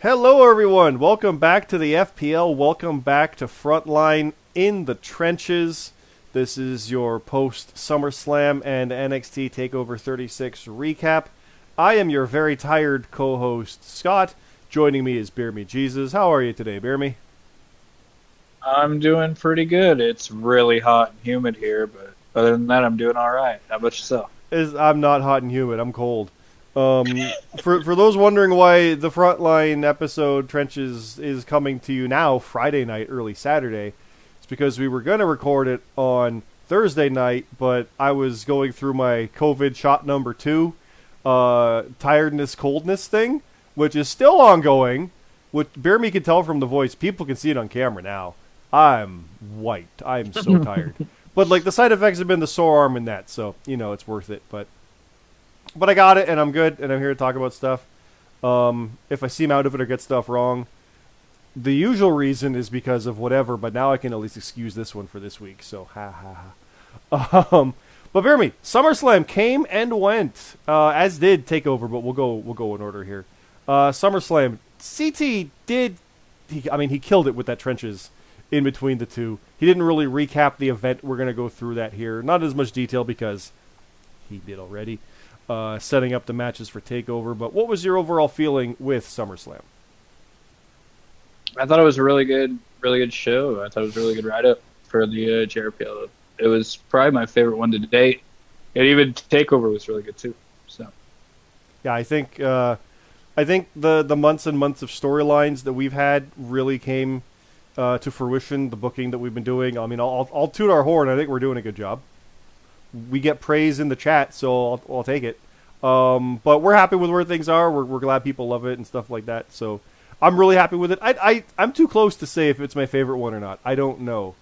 Hello, everyone. Welcome back to the FPL. Welcome back to Frontline in the Trenches. This is your post SummerSlam and NXT TakeOver 36 recap. I am your very tired co-host, Scott. Joining me is BeerMeJesus. How are you today, BeerMe? I'm doing pretty good. It's really hot and humid here, but other than that, I'm doing all right. How about yourself? I'm not hot and humid. I'm cold. For those wondering why the Frontline episode Trenches is coming to you now, Friday night, early Saturday, it's because we were going to record it on Thursday night, but I was going through my COVID shot number 2, tiredness, coldness thing, which is still ongoing. What BeerMe can tell from the voice, people can see it on camera now. I'm white. I'm so tired. But like the side effects have been the sore arm and that, so it's worth it. But I got it, and I'm good, and I'm here to talk about stuff. If I seem out of it or get stuff wrong, the usual reason is because of whatever, but now I can at least excuse this one for this week, so ha ha ha. But bear me, SummerSlam came and went, as did TakeOver, but we'll go in order here. SummerSlam, CT did, he killed it with that trenches in between the two. He didn't really recap the event. We're going to go through that here. Not as much detail because he did already. Setting up the matches for TakeOver. But what was your overall feeling with SummerSlam? I thought it was a really good show. I thought it was a really good write-up for the JRPL. It was probably my favorite one to date. And even TakeOver was really good too. So, yeah, I think the months and months of storylines that we've had really came to fruition. The booking that we've been doing. I mean, I'll toot our horn. I think we're doing a good job. We get praise in the chat, so I'll take it. But we're happy with where things are. We're glad people love it and stuff like that. So I'm really happy with it. I'm too close to say if it's my favorite one or not. I don't know.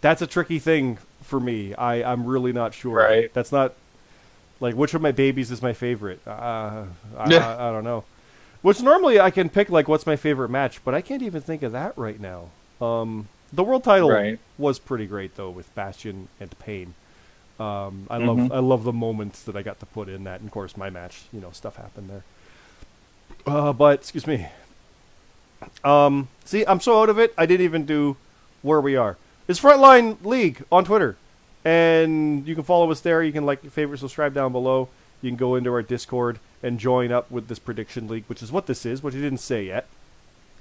That's a tricky thing for me. I'm really not sure. right. That's not like which of my babies is my favorite. I don't know. Which normally I can pick like what's my favorite match, but I can't even think of that right now. The world title Right. was pretty great though with Bastion and Pain. I Mm-hmm. love the moments that I got to put in that. And of course, my match, stuff happened there. But excuse me. See, I'm so out of it. I didn't even do where we are. It's Frontline League on Twitter, and you can follow us there. You can like, favorite, subscribe down below. You can go into our Discord and join up with this prediction league, which is what this is, which I didn't say yet.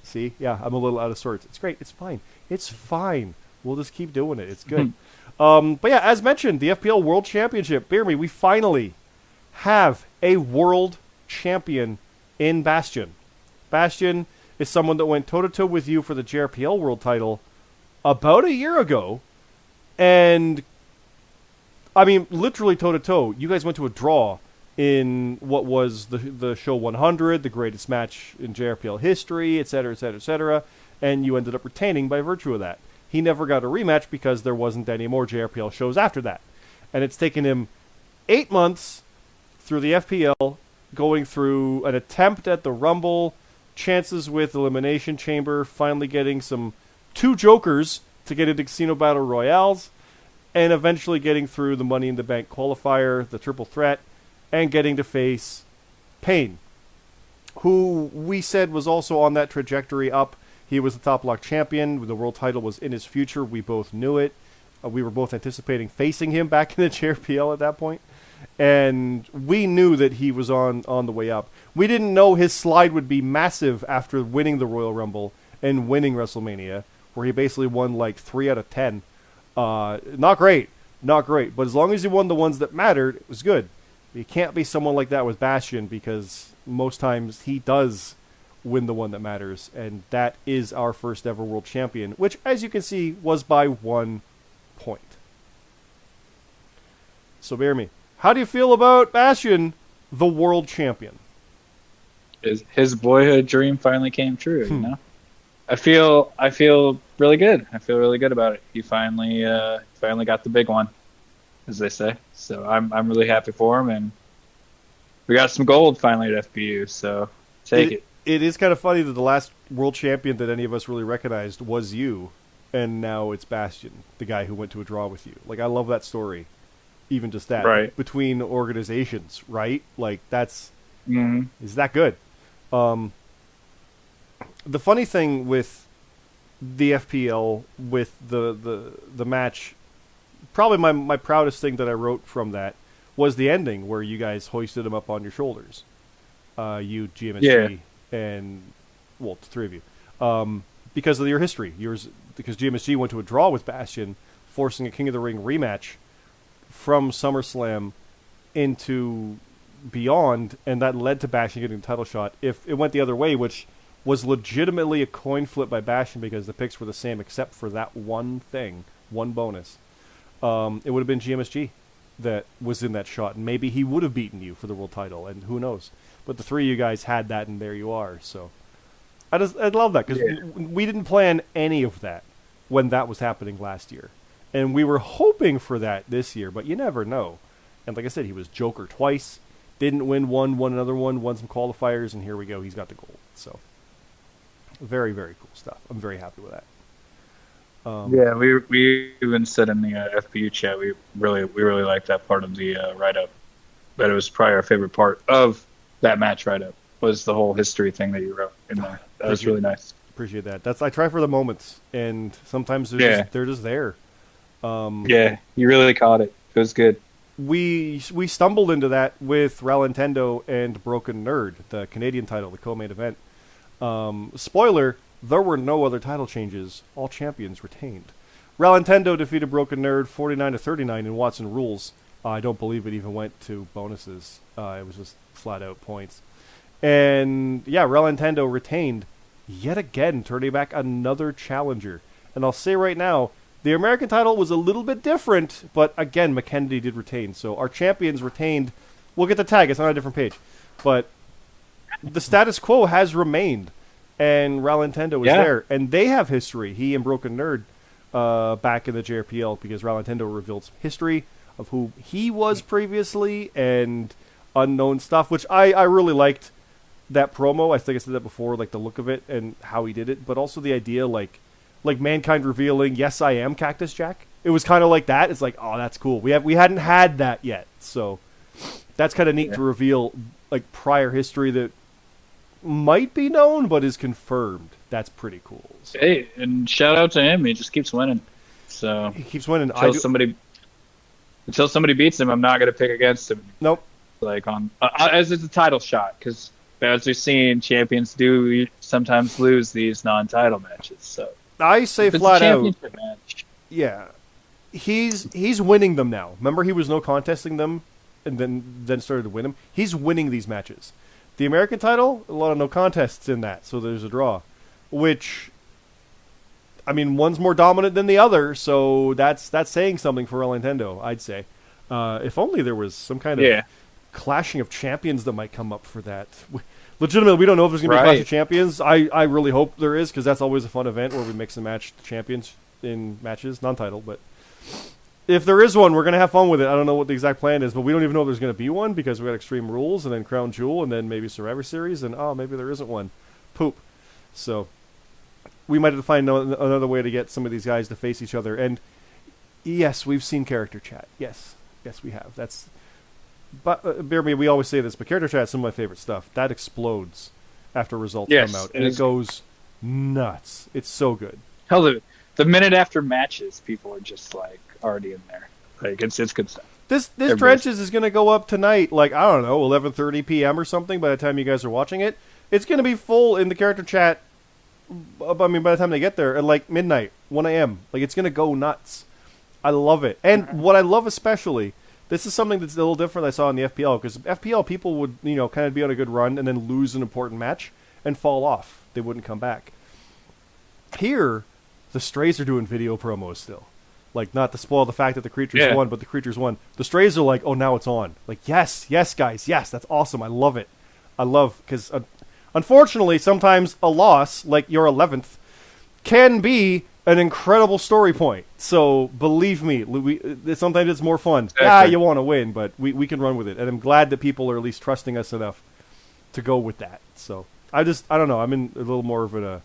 See, yeah, I'm a little out of sorts. It's great. It's fine. It's fine. We'll just keep doing it. It's good. But yeah, as mentioned, the FPL World Championship. Bear me, we finally have a world champion in Bastion. Bastion is someone that went toe-to-toe with you for the JRPL World title about a year ago. And, I mean, literally toe-to-toe. You guys went to a draw in what was the show 100, the greatest match in JRPL history, etc., etc., etc., and you ended up retaining by virtue of that. He never got a rematch because there wasn't any more JRPL shows after that. And it's taken him 8 months through the FPL, going through an attempt at the Rumble, chances with Elimination Chamber, finally getting some 2 Jokers to get into Casino Battle Royales, and eventually getting through the Money in the Bank qualifier, the Triple Threat, and getting to face Pain, who we said was also on that trajectory up. He was the top block champion. The world title was in his future. We both knew it. We were both anticipating facing him back in the JRPL at that point. And we knew that he was on the way up. We didn't know his slide would be massive after winning the Royal Rumble and winning WrestleMania, where he basically won like 3 out of 10. Not great. But as long as he won the ones that mattered, it was good. You can't be someone like that with Bastion because most times he does win the one that matters, and that is our first ever world champion, which, as you can see, was by 1 point. So bear me. How do you feel about Bastion, the world champion? His boyhood dream finally came true. You know, I feel really good. I feel really good about it. He finally got the big one, as they say. So I'm really happy for him, and we got some gold finally at FBU. So take it. It is kind of funny that the last world champion that any of us really recognized was you, and now it's Bastion, the guy who went to a draw with you. Like, I love that story. Even just that. Right. Between organizations, right? Like, that's... Mm-hmm. Is that good? The funny thing with the FPL, with the match, probably my proudest thing that I wrote from that was the ending where you guys hoisted him up on your shoulders. You, GMSG, and, well, the three of you. Because of your history. Because GMSG went to a draw with Bastion, forcing a King of the Ring rematch from SummerSlam into Beyond, and that led to Bastion getting the title shot. If it went the other way, which was legitimately a coin flip by Bastion because the picks were the same except for that one thing, one bonus, it would have been GMSG that was in that shot, and maybe he would have beaten you for the world title, and who knows. But the three of you guys had that, and there you are. So I love that, because we didn't plan any of that when that was happening last year. And we were hoping for that this year, but you never know. And like I said, he was Joker twice, didn't win one, won another one, won some qualifiers, and here we go. He's got the gold. So very, very cool stuff. I'm very happy with that. We even said in the FPU chat we really liked that part of the write-up. But it was probably our favorite part of that match write-up was the whole history thing that you wrote in there. That was really nice. Appreciate that. I try for the moments, and sometimes they're just there. You really caught it. It was good. We stumbled into that with Ralintendo and Broken Nerd, the Canadian title, the co-main event. Spoiler, there were no other title changes. All champions retained. Ralintendo defeated Broken Nerd 49-39 in Watson Rules. I don't believe it even went to bonuses. It was just flat-out points. And, yeah, Ralintendo retained yet again, turning back another challenger. And I'll say right now, the American title was a little bit different, but again, McKennedy did retain. So our champions retained. We'll get the tag. It's on a different page. But the status quo has remained. And Ralintendo is there. And they have history. He and Broken Nerd back in the JRPL, because Ralintendo revealed some history of who he was previously and unknown stuff, which I really liked that promo. I think I said that before, like the look of it and how he did it, but also the idea like Mankind revealing, yes, I am Cactus Jack. It was kind of like that. It's like, oh, that's cool. We hadn't had that yet, so that's kind of neat to reveal like prior history that might be known but is confirmed. That's pretty cool. So. Hey, and shout out to him. He just keeps winning. So he keeps winning until somebody beats him. I'm not going to pick against him. Nope. Like on as it's a title shot, because as we've seen, champions do sometimes lose these non-title matches. So I say flat out, match. Yeah, he's winning them now. Remember, he was no contesting them, and then started to win them. He's winning these matches. The American title, a lot of no contests in that, so there's a draw. Which, I mean, one's more dominant than the other, so that's saying something for Nintendo, I'd say. If only there was some kind of clashing of champions that might come up for that. Legitimately, we don't know if there's going to be a clash of champions. I really hope there is, because that's always a fun event where we mix and match the champions in matches, non-title. But if there is one, we're going to have fun with it. I don't know what the exact plan is, but we don't even know if there's going to be one, because we got Extreme Rules and then Crown Jewel and then maybe Survivor Series, and maybe there isn't one. Poop. So we might have to find another way to get some of these guys to face each other. And yes, we've seen character chat. Yes, we have. But bear me, we always say this, but character chat is some of my favorite stuff. That explodes after results come out, and it goes nuts. It's so good. Hell, the minute after matches, people are just like already in there. Like it's good stuff. This Trenches is going to go up tonight, like, I don't know, 11:30 p.m. or something. By the time you guys are watching it, it's going to be full in the character chat. I mean, by the time they get there at like midnight, 1 a.m., like it's going to go nuts. I love it, and what I love especially. This is something that's a little different I saw in the FPL, because FPL people would, kind of be on a good run and then lose an important match and fall off. They wouldn't come back. Here, the Strays are doing video promos still. Like, not to spoil the fact that the creatures won, but the creatures won. The Strays are like, oh, now it's on. Like, yes, guys, yes, that's awesome. I love it. Because unfortunately, sometimes a loss, like your 11th, can be an incredible story point. So believe me, sometimes it's more fun. Exactly. You want to win, but we can run with it. And I'm glad that people are at least trusting us enough to go with that. So I don't know. I'm in a little more of an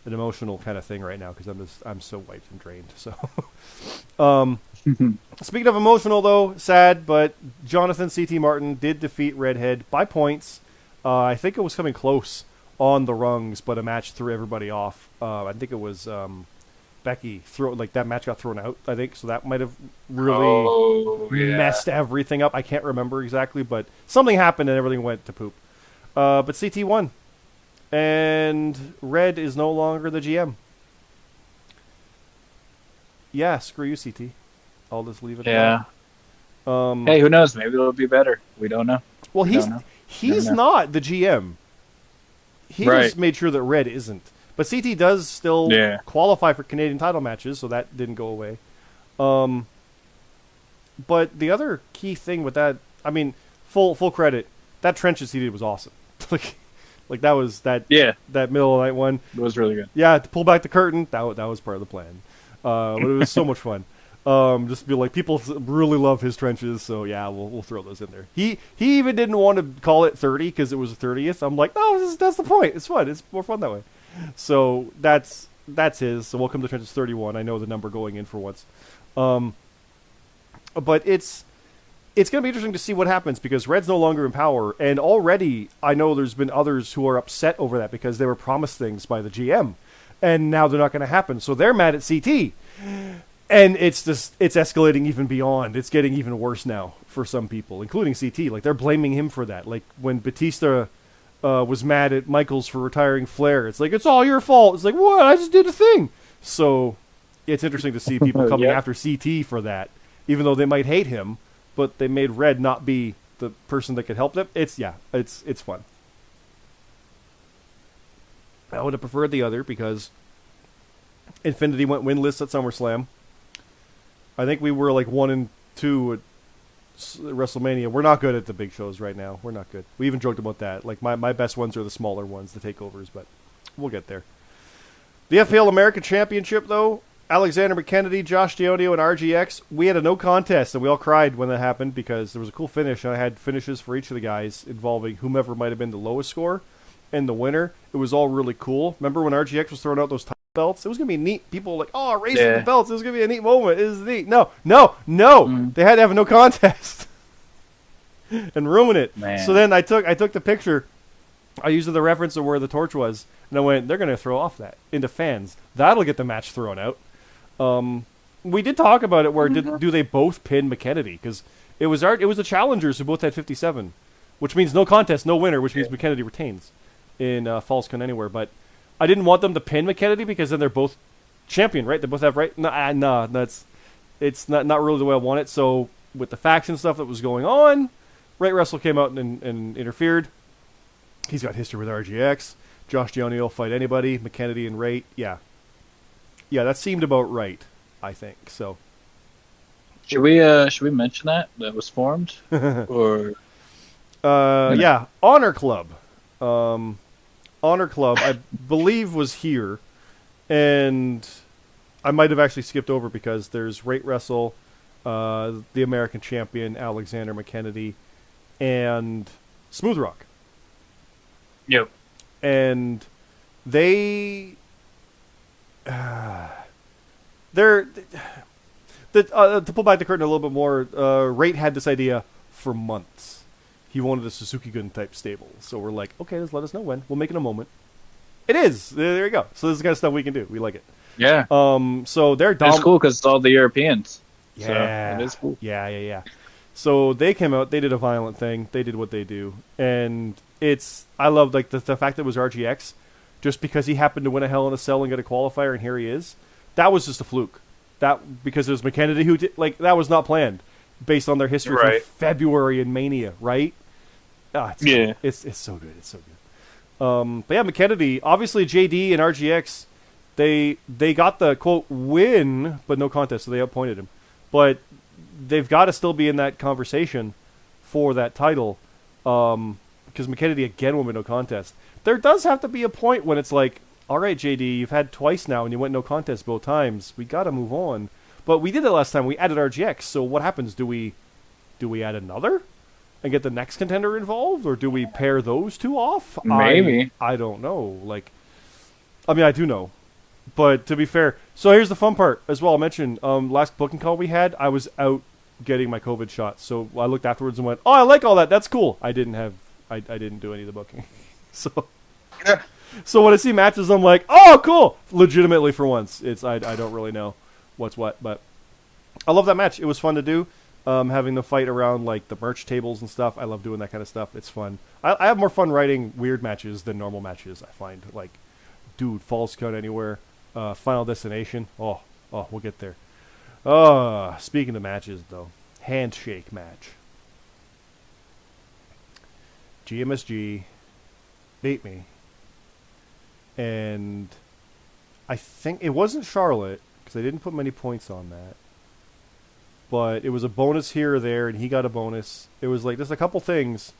emotional kind of thing right now, because I'm so wiped and drained. So speaking of emotional, though, sad, but Jonathan C.T. Martin did defeat Redhead by points. I think it was coming close on the rungs, but a match threw everybody off. I think it was Becky that match got thrown out, I think, so that might have really messed everything up. I can't remember exactly, but something happened and everything went to poop. But CT won, and Red is no longer the GM. Yeah, screw you, CT. I'll just leave it at that. Hey, who knows? Maybe it'll be better. We don't know. Well, he's not the GM. He just made sure that Red isn't. But CT does still qualify for Canadian title matches, so that didn't go away. But the other key thing with that, I mean, full credit, that trenches he did was awesome. like that was that middle of the night one. It was really good. Yeah, to pull back the curtain, that was part of the plan. But it was so much fun. Just be like, people really love his trenches, so yeah, we'll throw those in there. He even didn't want to call it 30 because it was the 30th. I'm like, no, that's the point. It's fun. It's more fun that way. So that's his. So welcome to Trenches 31. I know the number going in for once. But it's going to be interesting to see what happens because Red's no longer in power, and already I know there's been others who are upset over that because they were promised things by the GM, and now they're not going to happen. So they're mad at CT. And it's escalating even beyond. It's getting even worse now for some people, including CT. Like, they're blaming him for that. Like, when Batista was mad at Michaels for retiring Flair, it's like, it's all your fault. It's like, what? I just did a thing. So, it's interesting to see people coming after CT for that, even though they might hate him, but they made Red not be the person that could help them. It's fun. I would have preferred the other because Infinity went winless at SummerSlam. I think we were like 1 and 2 at WrestleMania. We're not good at the big shows right now. We're not good. We even joked about that. Like my best ones are the smaller ones, the takeovers, but we'll get there. The FPL American Championship, though, Alexander McKennedy, Josh Dionio, and RGX, we had a no contest, and we all cried when that happened because there was a cool finish, and I had finishes for each of the guys involving whomever might have been the lowest score and the winner. It was all really cool. Remember when RGX was throwing out those belts? It was going to be neat. People were like, oh, race with the belts. It was going to be a neat moment. It was neat. No. They had to have a no contest and ruin it. Man. So then I took the picture. I used the reference of where the torch was, and I went, they're going to throw off that into fans. That'll get the match thrown out. We did talk about it where do they both pin McKennedy? Because it was the challengers who both had 57, which means no contest, no winner, which means McKennedy retains in Falls Count Anywhere. But I didn't want them to pin McKennedy because then they're both champion, right? They both have right. No, it's not really the way I want it. So with the faction stuff that was going on, Right Wrestle came out and interfered. He's got history with RGX. Josh Dionio will fight anybody. McKennedy and Rate, yeah, that seemed about right, I think. So should we mention that was formed or Honor Club. Honor Club, I believe, was here, and I might have actually skipped over because there's Rate Wrestle, the American Champion, Alexander McKennedy, and Smooth Rock. Yep. And they're to pull back the curtain a little bit more, Rate had this idea for months. He wanted a Suzuki Gun type stable. So we're like, okay, just let us know when. We'll make it a moment. It is. There you go. So this is the kind of stuff we can do. We like it. Yeah. So they're It's cool because it's all the Europeans. Yeah. So it is cool. Yeah. So they came out. They did a violent thing. They did what they do. And I love like the fact that it was RGX just because he happened to win a Hell in a Cell and get a qualifier, and here he is. That was just a fluke. That because it was McKennedy who did, like, that was not planned based on their history from February and Mania, right? It's so good. It's so good. But yeah, McKennedy, obviously JD and RGX, they got the quote win, but no contest, so they appointed him. But they've got to still be in that conversation for that title, because McKennedy again won with no contest. There does have to be a point when it's like, all right, JD, you've had twice now and you went no contest both times. We got to move on. But we did it last time. We added RGX. So what happens? Do we add another and get the next contender involved, or do we pair those two off? Maybe. I don't know. Like, I mean, I do know. But to be fair, so here's the fun part as well. I'll mention last booking call we had, I was out getting my COVID shot. So I looked afterwards and went, oh, I like all that. That's cool. I didn't do any of the booking. So So when I see matches, I'm like, oh, cool. Legitimately, for once, I don't really know what's what, but I love that match. It was fun to do. Having the fight around like the merch tables and stuff. I love doing that kind of stuff. It's fun. I have more fun writing weird matches than normal matches. I find like, dude, Falls Count Anywhere, Final Destination. Oh, we'll get there. Speaking of matches though, handshake match. GMSG beat me. And I think it wasn't Charlotte, because I didn't put many points on that. But it was a bonus here or there, and he got a bonus. It was like, there's a couple things.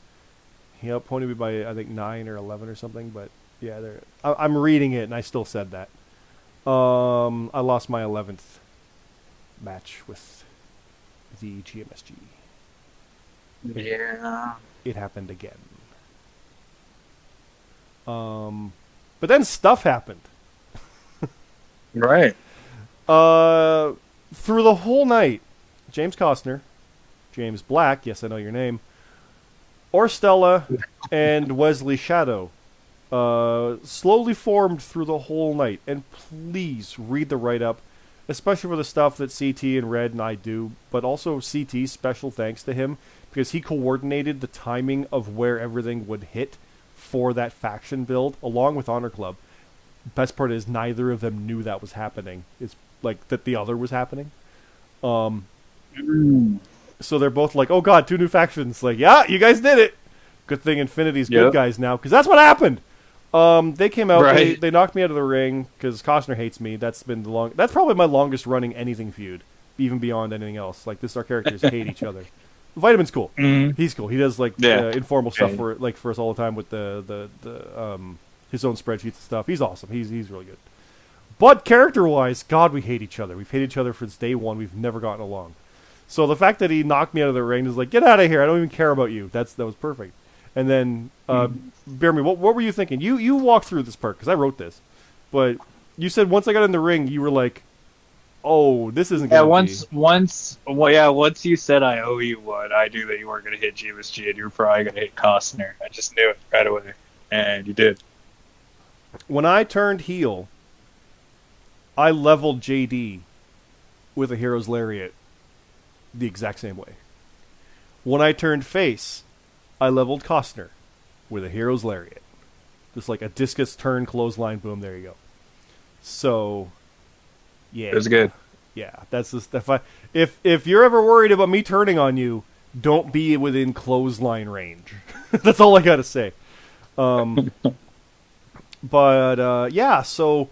He outpointed me by, I think, 9 or 11 or something. But, yeah, I'm reading it, and I still said that. I lost my 11th match with the GMSG. Yeah. It happened again. But then stuff happened. Right. Through the whole night, James Costner, James Black, yes, I know your name, Orstella, and Wesley Shadow slowly formed through the whole night. And please read the write-up, especially for the stuff that CT and Red and I do, but also CT, special thanks to him, because he coordinated the timing of where everything would hit for that faction build, along with Honor Club. Best part is neither of them knew that was happening. It's like that the other was happening. So they're both like, oh god, 2 new factions. Like, yeah, you guys did it. Good thing Infinity's good guys now, because that's what happened. They came out, right. they knocked me out of the ring, because Costner hates me. That's probably my longest running anything feud, even beyond anything else. Like, our characters hate each other. Vitamin's cool. Mm-hmm. He's cool. He does like informal stuff for us all the time with the his own spreadsheets and stuff. He's awesome. He's really good. But character-wise, God, we hate each other. We've hated each other since day one. We've never gotten along. So the fact that he knocked me out of the ring is like, get out of here. I don't even care about you. That was perfect. And then, BeerMe, what were you thinking? You walked through this part because I wrote this, but you said once I got in the ring, you were like, oh, this isn't going to be. Once you said I owe you one, I knew that you weren't going to hit GMSG and you were probably going to hit Costner. I just knew it right away. And you did. When I turned heel, I leveled JD with a Hero's Lariat the exact same way. When I turned face, I leveled Costner with a Hero's Lariat. Just like a discus turn, clothesline, boom, there you go. So... yeah, it was good. Yeah, that's just if you're ever worried about me turning on you, don't be within clothesline range. That's all I gotta say. Yeah, so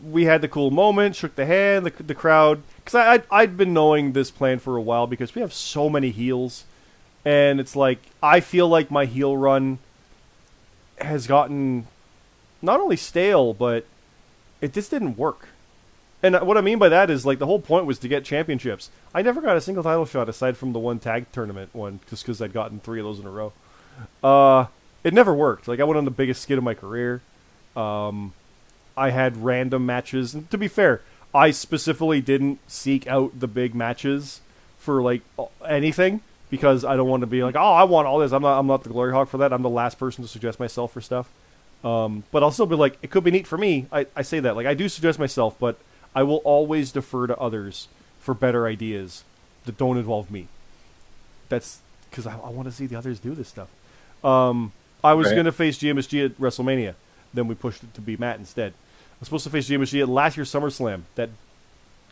we had the cool moment, shook the hand, the crowd, because I'd been knowing this plan for a while because we have so many heels, and it's like I feel like my heel run has gotten not only stale, but it just didn't work. And what I mean by that is, like, the whole point was to get championships. I never got a single title shot aside from the one tag tournament one, just because I'd gotten 3 of those in a row. It never worked. Like, I went on the biggest skid of my career. I had random matches. And to be fair, I specifically didn't seek out the big matches for, like, anything, because I don't want to be like, oh, I want all this. I'm not the glory hog for that. I'm the last person to suggest myself for stuff. But I'll still be like, it could be neat for me. I say that. Like, I do suggest myself, but I will always defer to others for better ideas that don't involve me. That's because I want to see the others do this stuff. I was going to face GMSG at WrestleMania. Then we pushed it to be Matt instead. I was supposed to face GMSG at last year's SummerSlam. That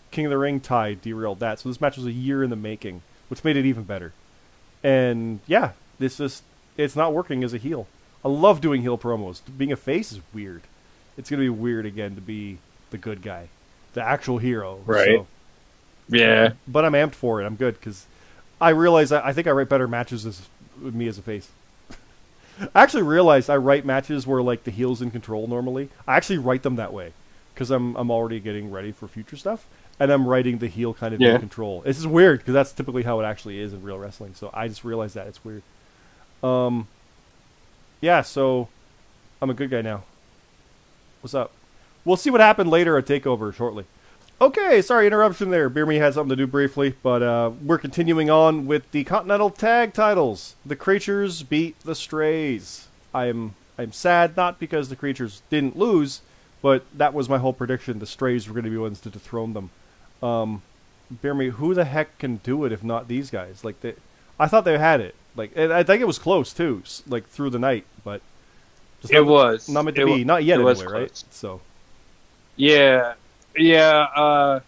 King of the Ring tie derailed that. So this match was a year in the making, which made it even better. And yeah, it's not working as a heel. I love doing heel promos. Being a face is weird. It's going to be weird again to be the good guy. The actual hero. Right. So. Yeah. But I'm amped for it. I'm good because I realize I think I write better matches with me as a face. I actually realized I write matches where like the heel's in control normally. I actually write them that way because I'm already getting ready for future stuff, and I'm writing the heel kind of in control. This is weird because that's typically how it actually is in real wrestling. So I just realized that it's weird. Yeah. So I'm a good guy now. What's up? We'll see what happened later at TakeOver shortly. Okay, sorry, interruption there. BeerMe had something to do briefly, but we're continuing on with the Continental Tag titles. The Creatures beat the Strays. I I'm sad, not because the Creatures didn't lose, but that was my whole prediction. The Strays were going to be ones to dethrone them. BeerMe, who the heck can do it if not these guys? Like, I thought they had it. Like, and I think it was close too, like through the night, but just not meant to be. Not yet, anyway, right? So, yeah. I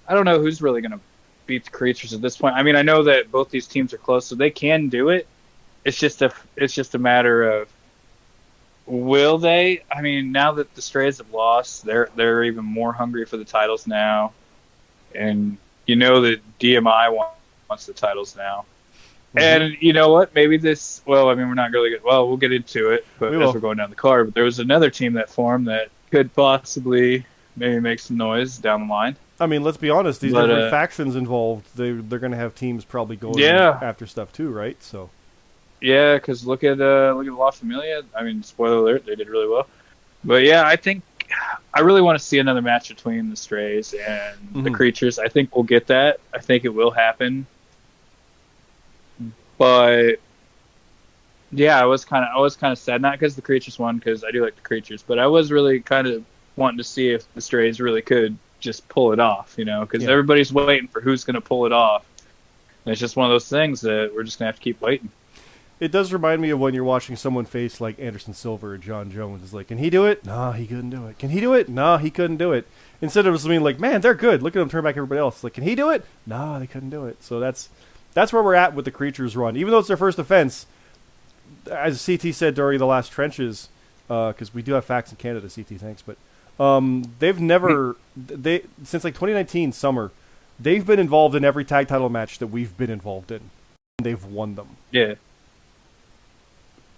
don't know who's really going to beat the Creatures at this point. I mean, I know that both these teams are close, so they can do it. It's just a matter of will they? I mean, now that the Strays have lost, they're even more hungry for the titles now, and you know that DMI wants the titles now. Mm-hmm. And you know what? Maybe this. Well, I mean, we're not really good. Well, we'll get into it, but as we're going down the card, but there was another team that formed that could possibly maybe make some noise down the line. I mean, let's be honest. These different factions involved, they're going to have teams probably going after stuff too, right? So. Yeah, because look at La Familia. I mean, spoiler alert, they did really well. But yeah, I really want to see another match between the Strays and the Creatures. I think we'll get that. I think it will happen. But yeah, I was kind of sad, not because the Creatures won, because I do like the Creatures, but I was really kind of wanting to see if the Strays really could just pull it off, because everybody's waiting for who's going to pull it off. And it's just one of those things that we're just going to have to keep waiting. It does remind me of when you're watching someone face like Anderson Silva or John Jones. It's like, can he do it? No, he couldn't do it. Can he do it? No, he couldn't do it. Instead of just being like, man, they're good. Look at them turn back everybody else. Like, can he do it? No, they couldn't do it. So that's where we're at with the Creatures run. Even though it's their first offense, as CT said during the last trenches, because we do have facts in Canada, CT, thanks, but they've never, since like 2019 summer, they've been involved in every tag title match that we've been involved in. They've won them. Yeah.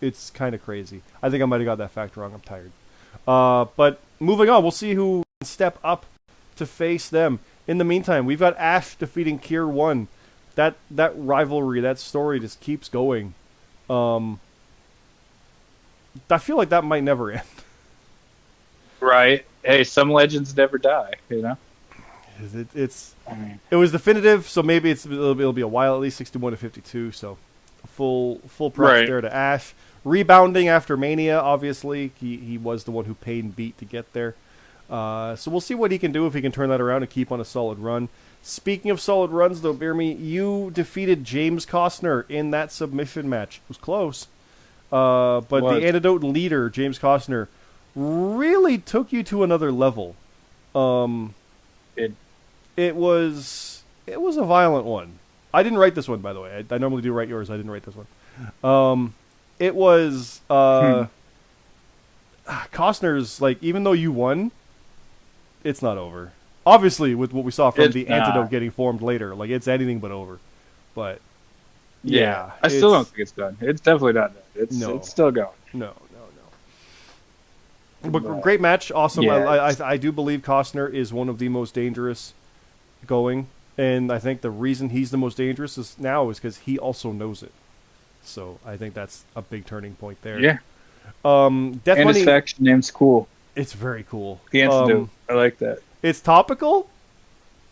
It's kind of crazy. I think I might have got that fact wrong. I'm tired. But moving on, we'll see who can step up to face them. In the meantime, we've got Ash defeating Kier 1. That rivalry, that story just keeps going. I feel like that might never end. Right. Hey, some legends never die, It was definitive, so maybe it'll be a while, at least 61-52, so full props there to Ash. Rebounding after Mania, obviously. He was the one who paid and beat to get there. So we'll see what he can do, if he can turn that around and keep on a solid run. Speaking of solid runs, though, BeerMe, you defeated James Costner in that submission match. It was close. But the Antidote leader, James Costner, really took you to another level. It was a violent one. I didn't write this one, by the way. I normally do write yours. I didn't write this one. It was Costner's, like, even though you won, it's not over. Obviously, with what we saw from the Antidote getting formed later, like, it's anything but over. But yeah, I still don't think it's done. It's definitely not done. It's still going. No. But great match, awesome. Yeah. I do believe Costner is one of the most dangerous going, and I think the reason he's the most dangerous is because he also knows it. So I think that's a big turning point there. Yeah. And his faction name's cool. It's very cool. The Antidote. I like that. It's topical.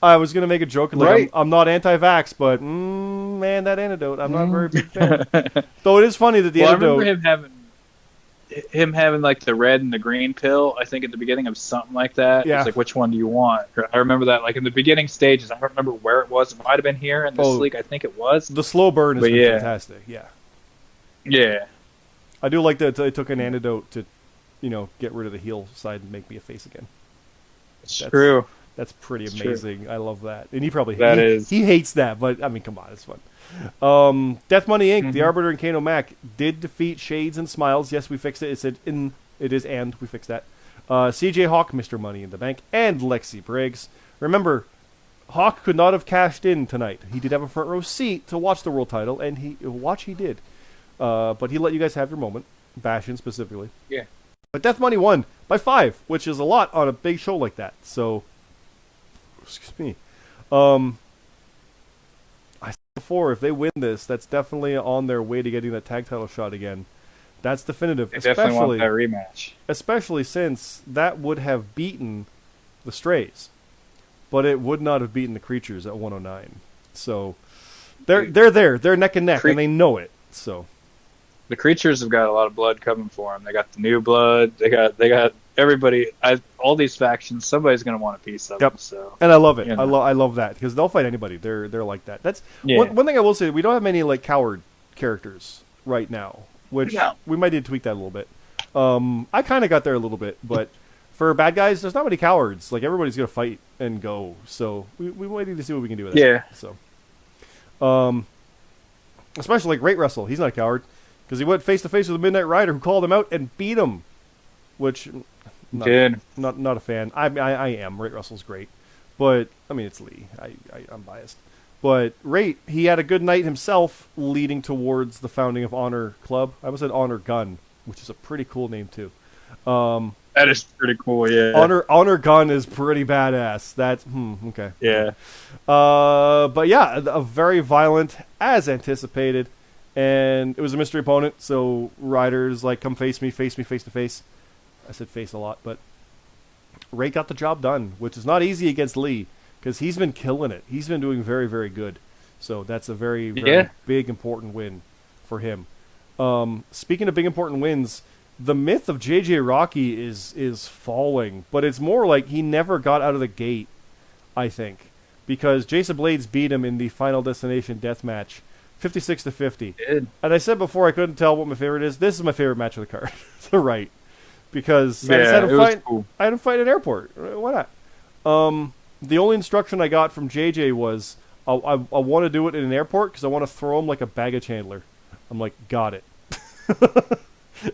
I was going to make a joke. Like, I'm not anti-vax, but man, that Antidote, I'm not a very big fan. Though it is funny that the Antidote... I remember him having like the red and the green pill, I think at the beginning of something like that. Yeah. It's like, which one do you want? I remember that like in the beginning stages. I don't remember where it was. It might have been here in this league. I think it was. The slow burn is fantastic. Yeah. Yeah. I do like that they took an Antidote to, get rid of the heel side and make me a face again. It's true. That's pretty amazing. True. I love that. And he probably he hates that, but I mean, come on, it's fun. Death Money Inc., the Arbiter and Kano Mac did defeat Shades and Smiles. Yes, we fixed it. It said we fixed that. CJ Hawk, Mr. Money in the Bank, and Lexi Briggs. Remember, Hawk could not have cashed in tonight. He did have a front row seat to watch the world title, and he did. But he let you guys have your moment, Bastion specifically. Yeah. But Death Money won by 5, which is a lot on a big show like that. So, excuse me. I said before, if they win this, that's definitely on their way to getting that tag title shot again. That's definitive. They definitely want that rematch. Especially since that would have beaten the Strays, but it would not have beaten the Creatures at 109. So they're there. They're neck and neck, and they know it. So the creatures have got a lot of blood coming for them. They got the new blood. They got everybody. All these factions. Somebody's going to want a piece of them. So, and I love it. you know. I love that because they'll fight anybody. They're like that. That's Yeah. one thing I will say. We don't have many like coward characters right now, which we might need to tweak that a little bit. I kind of got there a little bit, but for bad guys, there's not many cowards. Like everybody's going to fight and go. So we might need to see what we can do with that. Yeah. So, especially like Rate Russell. He's not a coward. Because he went face to face with the Midnight Rider, who called him out and beat him, which not a fan. I am. Rate Russell's great, but I mean it's Lee. I'm biased, but Rate, he had a good night himself, leading towards the founding of Honor Club. I almost said Honor Gun, which is a pretty cool name too. That is pretty cool. Yeah. Honor Gun is pretty badass. That's okay. Yeah. But yeah, a very violent as anticipated. And it was a mystery opponent, so Riders like, come face me face to face. I said face a lot, but Ray got the job done, which is not easy against Lee, because he's been killing it. He's been doing very, very good. So that's a very, very big, important win for him. Speaking of big, important wins, the myth of JJ Rocky is falling, but it's more like he never got out of the gate, I think, because Jason Blades beat him in the Final Destination death match. 56-50. And I said before I couldn't tell what my favorite is. This is my favorite match of the card. The right. Because I just had him fight at an airport. Why not? The only instruction I got from JJ was I want to do it in an airport because I want to throw him like a baggage handler. I'm like, got it.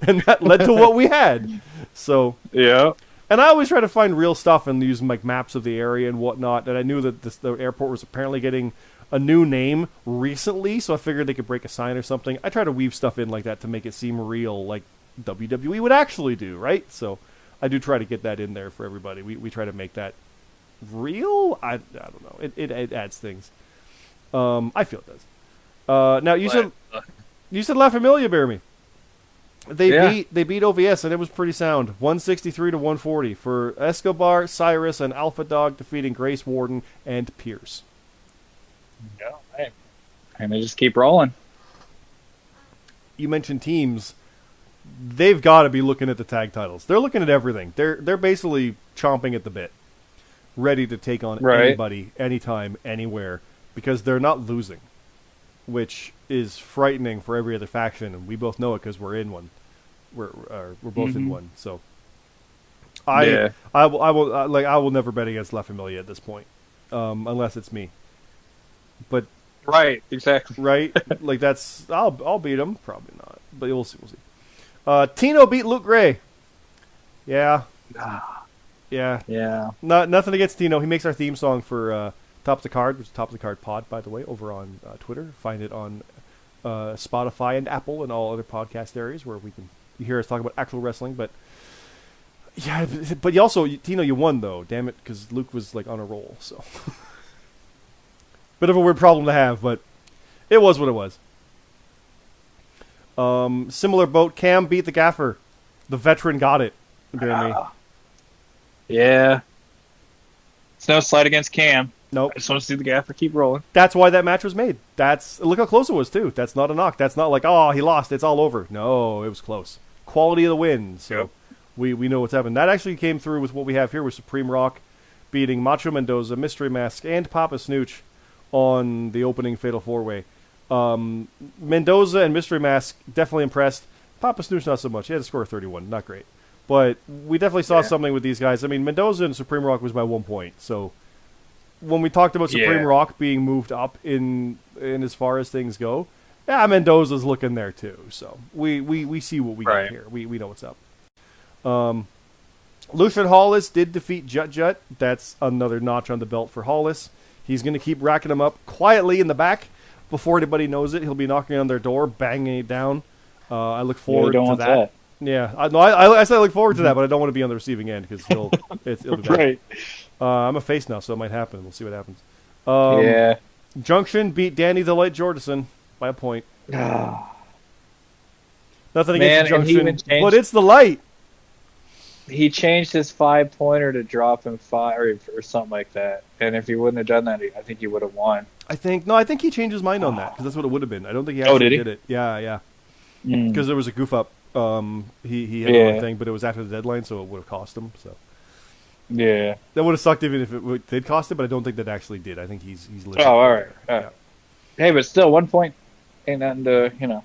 And that led to what we had. So yeah. And I always try to find real stuff and use like maps of the area and whatnot. And I knew that the airport was apparently getting a new name recently, so I figured they could break a sign or something. I try to weave stuff in like that to make it seem real, like WWE would actually do, right? So I do try to get that in there for everybody. We try to make that real. I don't know. It adds things. I feel it does. Now you said La Familia, BeerMe. They beat OVS and it was pretty sound. 163-140 for Escobar, Cyrus, and Alpha Dog defeating Grace Warden and Pierce. Yeah, right. And they just keep rolling. You mentioned teams. They've got to be looking at the tag titles. They're looking at everything. They're basically chomping at the bit, ready to take on anybody, anytime, anywhere, because they're not losing, which is frightening for every other faction, and we both know it because we're in one. We're both in one. So I will never bet against La Familia at this point, unless it's me. But right, exactly. Right, like that's I'll beat him, probably not, but we'll see. Tino beat Luke Gray. Yeah. Nothing against Tino. He makes our theme song for Top of the Card, which is Top of the Card Pod, by the way, over on Twitter. Find it on Spotify and Apple and all other podcast areas where you hear us talk about actual wrestling. But yeah, but you also Tino, you won though. Damn it, because Luke was like on a roll. So. Bit of a weird problem to have, but it was what it was. Similar boat. Cam beat the Gaffer. The veteran got it. Yeah. It's no slight against Cam. Nope. I just want to see the Gaffer keep rolling. That's why that match was made. Look how close it was too. That's not a knock. That's not like, oh, he lost, it's all over. No, it was close. Quality of the win. So we know what's happened. That actually came through with what we have here with Supreme Rock beating Macho Mendoza, Mystery Mask, and Papa Snooch on the opening Fatal 4-Way. Mendoza and Mystery Mask definitely impressed. Papa Snooch not so much. He had a score of 31. Not great. But we definitely saw something with these guys. I mean, Mendoza and Supreme Rock was by 1 point. So when we talked about Supreme Rock being moved up in as far as things go, Mendoza's looking there too. So we see what we got here. We know what's up. Lucian Hollis did defeat Jut Jut. That's another notch on the belt for Hollis. He's going to keep racking them up quietly in the back. Before anybody knows it, he'll be knocking on their door, banging it down. I look forward to that. Yeah, I said I look forward to that, but I don't want to be on the receiving end because it'll be bad. Right. I'm a face now, so it might happen. We'll see what happens. Junction beat Danny the Light Jordison by a point. Nothing against Junction, but it's the Light. He changed his 5-pointer to drop him 5 or something like that. And if he wouldn't have done that, I think he would have won. I think he changed his mind on that because that's what it would have been. I don't think he actually did it. Yeah. because there was a goof up. He had the wrong thing, but it was after the deadline, so it would have cost him. So Yeah. that would have sucked even if it did cost him, but I don't think that actually did. I think he's legit. Oh, all right. Yeah. Hey, but still, 1 point ain't nothing to,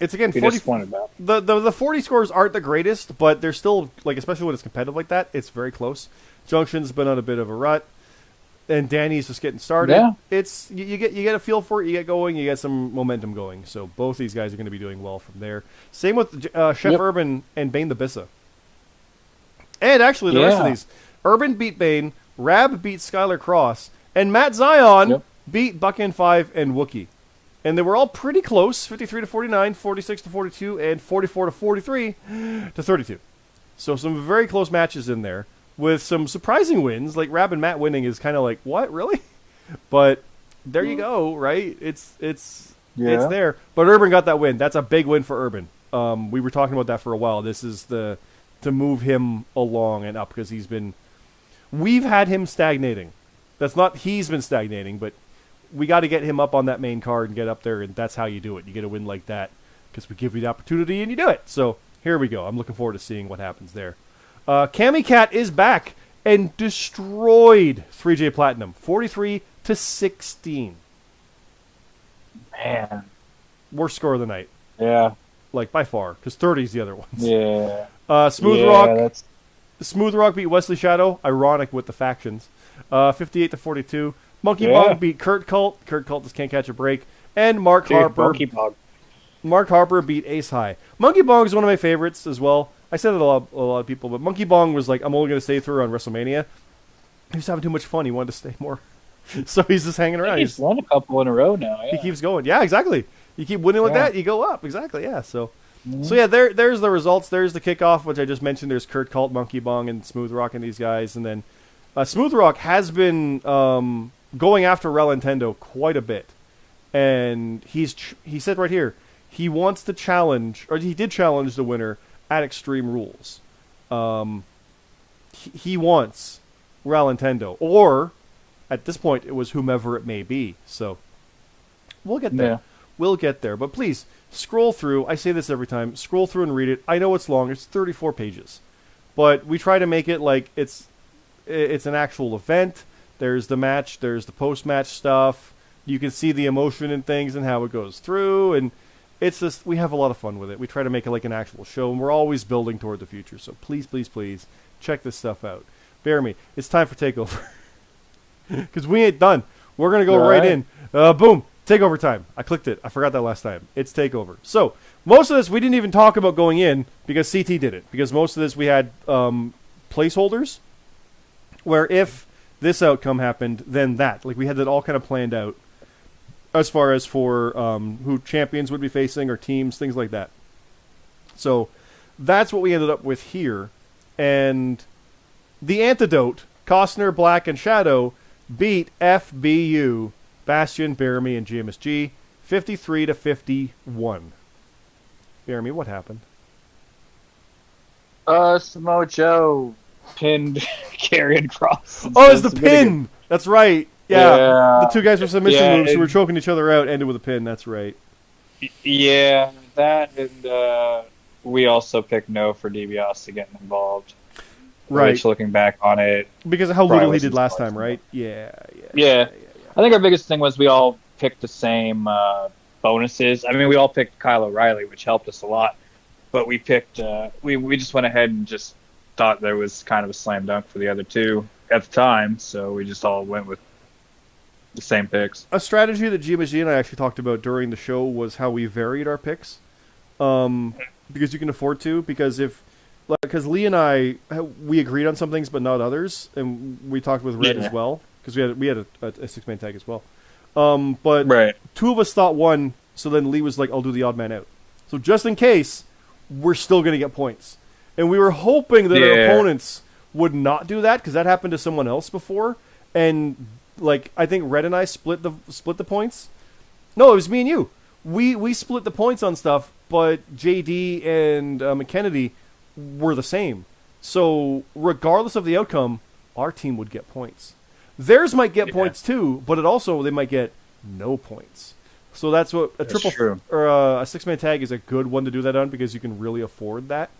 It's again be 40. disappointed about. The 40 scores aren't the greatest, but they're still like, especially when it's competitive like that, it's very close. Junction's been on a bit of a rut, and Danny's just getting started. Yeah. It's you get a feel for it, you get going, you get some momentum going. So both these guys are going to be doing well from there. Same with Chef Urban and Bane the Bissa. And actually, the rest of these, Urban beat Bane, Rab beat Skylar Cross, and Matt Zion beat Buckend 5 and Wookie. And they were all pretty close, 53 to 49, 46 to 42, and 44 to 43 to 32. So some very close matches in there with some surprising wins. Like Rab and Matt winning is kind of like, what, really? But there you go, right? It's there. But Urban got that win. That's a big win for Urban. We were talking about that for a while. This is to move him along and up because we've had him stagnating. That's not he's been stagnating, but we got to get him up on that main card and get up there, and that's how you do it. You get a win like that because we give you the opportunity and you do it. So here we go. I'm looking forward to seeing what happens there. Cammy Cat is back and destroyed 3J Platinum, 43 to 16. Man, worst score of the night. Yeah, like by far, because 30 is the other ones. Yeah. Smooth Rock beat Wesley Shadow. Ironic with the factions. 58 to 42. Monkey Bong beat Kurt Cult. Kurt Cult just can't catch a break. And Mark Harper. Mark Harper beat Ace High. Monkey Bong is one of my favorites as well. I said it a lot of people, but Monkey Bong was like, I'm only going to stay through on WrestleMania. He was having too much fun. He wanted to stay more. So he's just hanging around. He's won a couple in a row now. Yeah. He keeps going. Yeah, exactly. You keep winning like that, you go up. Exactly, yeah. So yeah, there's the results. There's the kickoff, which I just mentioned. There's Kurt Cult, Monkey Bong, and Smooth Rock and these guys. And then Smooth Rock has been going after Rel Nintendo quite a bit. And he said right here, he wants to challenge, or he did challenge the winner at Extreme Rules. He wants Rel Nintendo, or at this point, it was whomever it may be. So we'll get there. Yeah. We'll get there. But please, scroll through. I say this every time. Scroll through and read it. I know it's long. It's 34 pages. But we try to make it like it's an actual event. There's the match. There's the post-match stuff. You can see the emotion and things and how it goes through. And it's just, we have a lot of fun with it. We try to make it like an actual show. And we're always building toward the future. So please, please, please, check this stuff out. Bear me. It's time for TakeOver. Because we ain't done. We're going to go right in. Boom. TakeOver time. I clicked it. I forgot that last time. It's TakeOver. So, most of this we didn't even talk about going in because CT did it. Because most of this we had placeholders where if this outcome happened, then that. Like we had that all kind of planned out as far as for who champions would be facing or teams, things like that. So, that's what we ended up with here. And the antidote, Costner, Black, and Shadow beat FBU, Bastion, Bearme, and GMSG 53 to 51. Bearme, what happened? Samoa Joe pinned Karrion Kross. Oh, it's the pin! That's right. Yeah. The two guys with submission moves who were choking each other out ended with a pin. That's right. Yeah, that and we also picked no for DiBiase getting involved. Right. Which, looking back on it, because of how little he did last time, right? Yeah. I think our biggest thing was we all picked the same bonuses. I mean, we all picked Kyle O'Reilly, which helped us a lot. But we picked, we just went ahead and just thought there was kind of a slam dunk for the other two at the time. So we just all went with the same picks. A strategy that GMSG and I actually talked about during the show was how we varied our picks. Because you can afford to. Because Lee and I, we agreed on some things but not others. And we talked with Red as well. Because we had a six-man tag as well. But two of us thought one, so then Lee was like, I'll do the odd man out. So just in case, we're still going to get points. And we were hoping that our opponents would not do that, because that happened to someone else before. And like I think Red and I split the points. No, it was me and you. We split the points on stuff, but JD and McKennedy were the same. So regardless of the outcome, our team would get points. Theirs might get points too, but they might get no points. So that's what a That's triple true. or a 6-man tag is a good one to do that on because you can really afford that.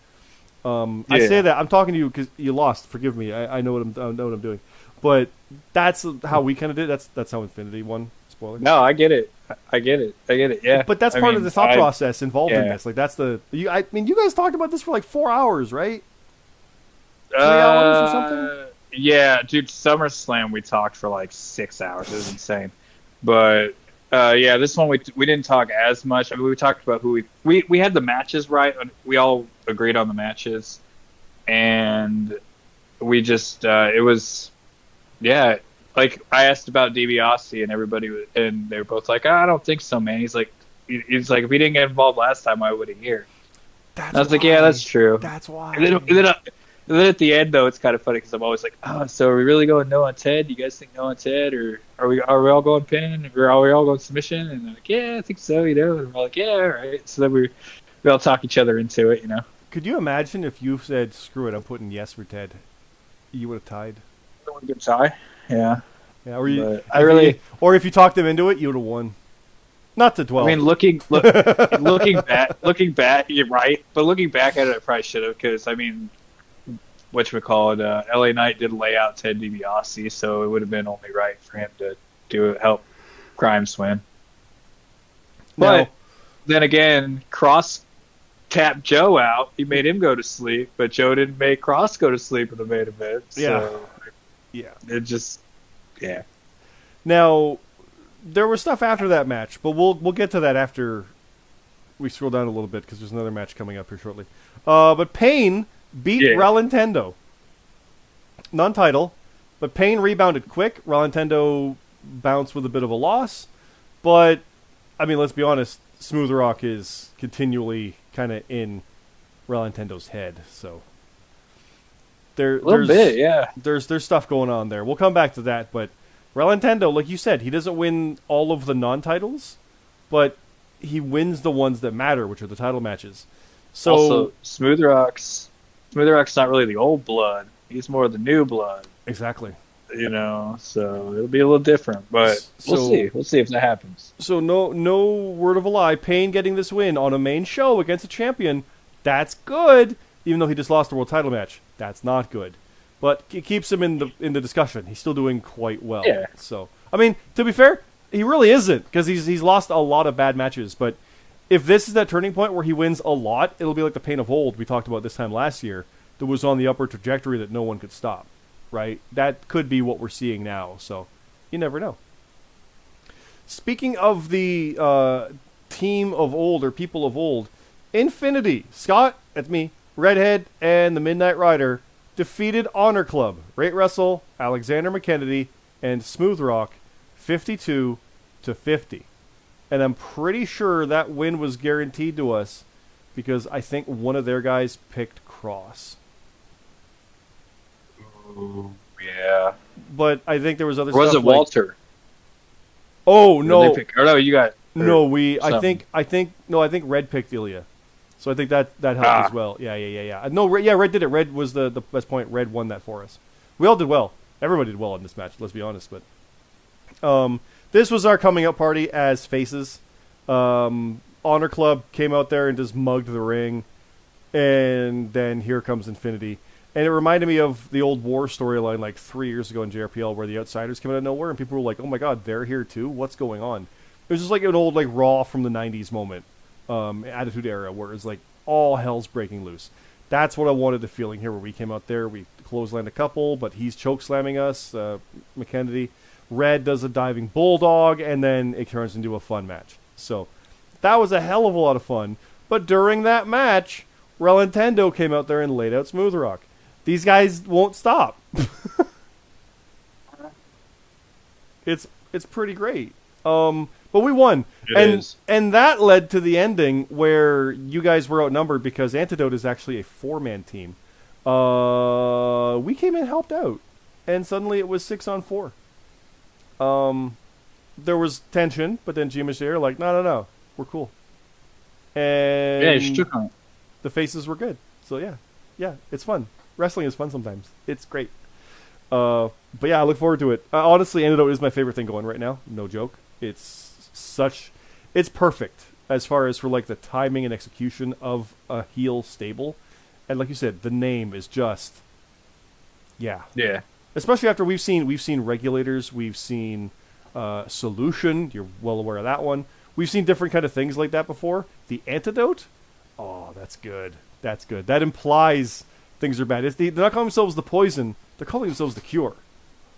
I say Yeah. that I'm talking to you because you lost. Forgive me. I know I know what I'm doing, but that's how we kind of did. That's how Infinity won. Spoiler. No, I get it. I get it. I get it. Yeah. But that's I part of mean, the thought process involved in yeah. this. Like that's the you. I mean, you guys talked about this for like 4 hours, right? 3 hours or something. Yeah, dude, SummerSlam we talked for like 6 hours. It was insane. But yeah, this one we didn't talk as much. I mean, we talked about who we had the matches right. We all agreed on the matches, and we just it was yeah. Like I asked about DiBiase, and and they were both like, I don't think so, man. He's like, if he didn't get involved last time, why would he here? And That's I was like, yeah, that's why. true. That's And then, why. and then, uh, and then at the end, though, it's kind of funny because I'm always like, oh, so are we really going no on Ted? Do you guys think no on Ted, or are we all going pin, or are we all going submission? And they're like, yeah, I think so, And we're like, yeah, all right. So then we all talk each other into it. Could you imagine if you said, "Screw it, I'm putting yes for Ted"? You would have tied. Good tie. Yeah, Yeah, or you, but I really, or if you talked them into it, you would have won. Not to I 12. mean, looking back, you're right. But looking back at it, I probably should have because I mean, whatchamacallit, LA Knight did lay out Ted DiBiase, so it would have been only right for him to help Grimes win. Now, But then again, Cross tapped Joe out. He made him go to sleep, but Joe didn't make Cross go to sleep in the main event. So yeah. it just, yeah. Now, there was stuff after that match, but we'll get to that after we scroll down a little bit because there's another match coming up here shortly. But Payne beat Relintendo. Non-title, but Payne rebounded quick. Relintendo bounced with a bit of a loss, but I mean, let's be honest. Smooth Rock is continually kind of in Relintendo's head, so Little bit, yeah. There's stuff going on there. We'll come back to that, but Relintendo, like you said, he doesn't win all of the non-titles, but he wins the ones that matter, which are the title matches. So Also, Smooth Rock's not really the old blood. He's more the new blood. exactly. So it'll be a little different, but we'll see. We'll see if that happens. So no word of a lie. Payne getting this win on a main show against a champion, that's good. Even though he just lost the world title match, that's not good. But it keeps him in the discussion. He's still doing quite well. Yeah. So I mean, to be fair, he really isn't because he's lost a lot of bad matches. But if this is that turning point where he wins a lot, it'll be like the Payne of old we talked about this time last year that was on the upward trajectory that no one could stop. Right? That could be what we're seeing now. So you never know. Speaking of the team of old or people of old, Infinity, Scott, that's me, Redhead, and the Midnight Rider defeated Honor Club, Rate Russell, Alexander McKennedy, and Smooth Rock 52-50. And I'm pretty sure that win was guaranteed to us because I think one of their guys picked Cross. Ooh, yeah. But I think there was other Or was stuff it Walter? Oh no! No, you got. No, I something. think Red picked Ilya, so I think that helped as well. Yeah. No, Red did it. Red was the best point. Red won that for us. We all did well. Everybody did well in this match. Let's be honest. But this was our coming up party as faces. Honor Club came out there and just mugged the ring, and then here comes Infinity. And it reminded me of the old War storyline like 3 years ago in JRPL where the Outsiders came out of nowhere and people were like, oh my god, they're here too? What's going on? It was just like an old like Raw from the 90s moment, Attitude Era, where it's like all hell's breaking loose. That's what I wanted the feeling here where we came out there, we clotheslined a couple, but he's choke slamming us, McKennedy. Red does a diving bulldog, and then it turns into a fun match. So that was a hell of a lot of fun. But during that match, Relintendo came out there and laid out Smooth Rock. These guys won't stop. It's pretty great. But we won. And that led to the ending where you guys were outnumbered because Antidote is actually a 4-man team. We came and helped out. And suddenly it was 6-on-4. There was tension, but then G Michelle like, no, we're cool. And Yeah, you shook on it. the faces were good. So yeah, it's fun. Wrestling is fun sometimes. It's great. But yeah, I look forward to it. Honestly, Antidote is my favorite thing going right now. No joke. It's it's perfect as far as for like the timing and execution of a heel stable. And like you said, the name is just, yeah. Yeah. Especially after we've seen Regulators, we've seen Solution. You're well aware of that one. We've seen different kind of things like that before. The Antidote, oh, that's good. That's good. That implies things are bad. They're not calling themselves the poison. They're calling themselves the cure.